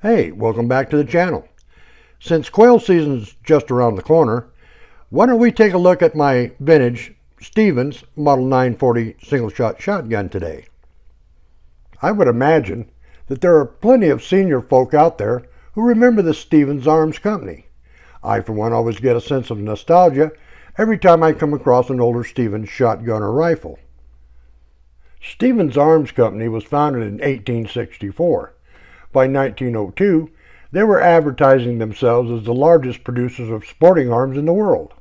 Hey, welcome back to the channel. Since quail season's just around the corner, why don't we take a look at my vintage Stevens Model 940 single-shot shotgun today. I would imagine that there are plenty of senior folk out there who remember the Stevens Arms Company. I, for one, always get a sense of nostalgia every time I come across an older Stevens shotgun or rifle. Stevens Arms Company was founded in 1864. By 1902, they were advertising themselves as the largest producers of sporting arms in the world.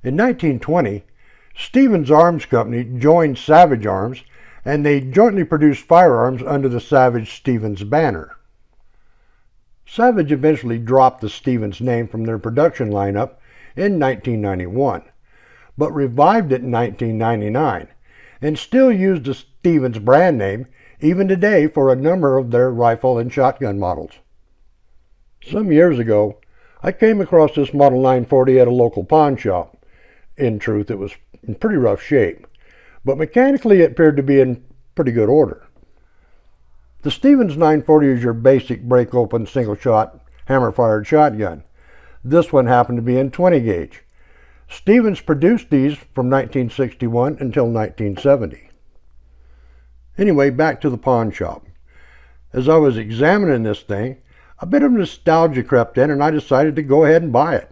In 1920, Stevens Arms Company joined Savage Arms, and they jointly produced firearms under the Savage-Stevens banner. Savage eventually dropped the Stevens name from their production lineup in 1991, but revived it in 1999, and still used the Stevens brand name even today for a number of their rifle and shotgun models. Some years ago, I came across this Model 940 at a local pawn shop. In truth, it was in pretty rough shape, but mechanically it appeared to be in pretty good order. The Stevens 940 is your basic break-open single-shot hammer-fired shotgun. This one happened to be in 20 gauge. Stevens produced these from 1961 until 1970. Anyway, back to the pawn shop. As I was examining this thing, a bit of nostalgia crept in and I decided to go ahead and buy it.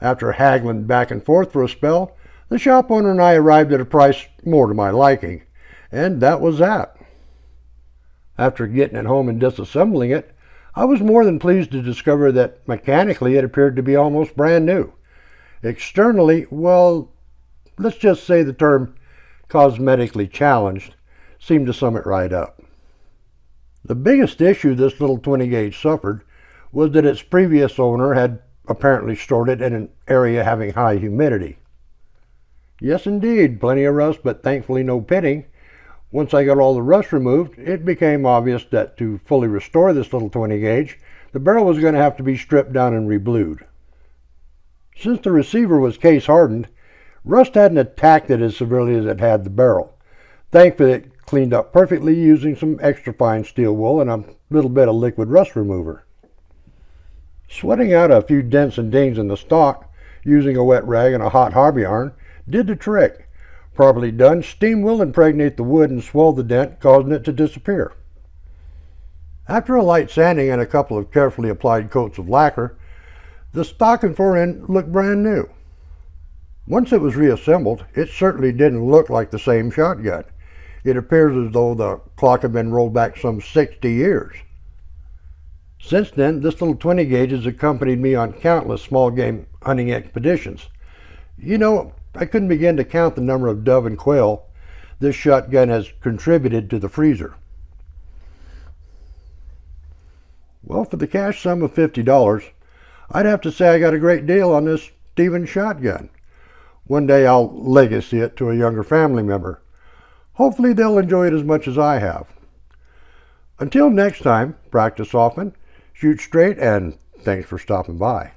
After haggling back and forth for a spell, the shop owner and I arrived at a price more to my liking, and that was that. After getting it home and disassembling it, I was more than pleased to discover that mechanically it appeared to be almost brand new. Externally, well, let's just say the term cosmetically challenged seemed to sum it right up. The biggest issue this little 20 gauge suffered was that its previous owner had apparently stored it in an area having high humidity. Yes indeed, plenty of rust, but thankfully no pitting. Once I got all the rust removed, it became obvious that to fully restore this little 20 gauge, the barrel was going to have to be stripped down and reblued. Since the receiver was case hardened, rust hadn't attacked it as severely as it had the barrel. Thankfully, it cleaned up perfectly using some extra fine steel wool and a little bit of liquid rust remover. Sweating out a few dents and dings in the stock using a wet rag and a hot hobby iron did the trick. Properly done, steam will impregnate the wood and swell the dent, causing it to disappear. After a light sanding and a couple of carefully applied coats of lacquer, the stock and forend looked brand new. Once it was reassembled, it certainly didn't look like the same shotgun. It appears as though the clock had been rolled back some 60 years. Since then, this little 20 gauge has accompanied me on countless small game hunting expeditions. You know, I couldn't begin to count the number of dove and quail this shotgun has contributed to the freezer. Well, for the cash sum of $50, I'd have to say I got a great deal on this Stevens shotgun. One day I'll legacy it to a younger family member. Hopefully they'll enjoy it as much as I have. Until next time, practice often, shoot straight, and thanks for stopping by.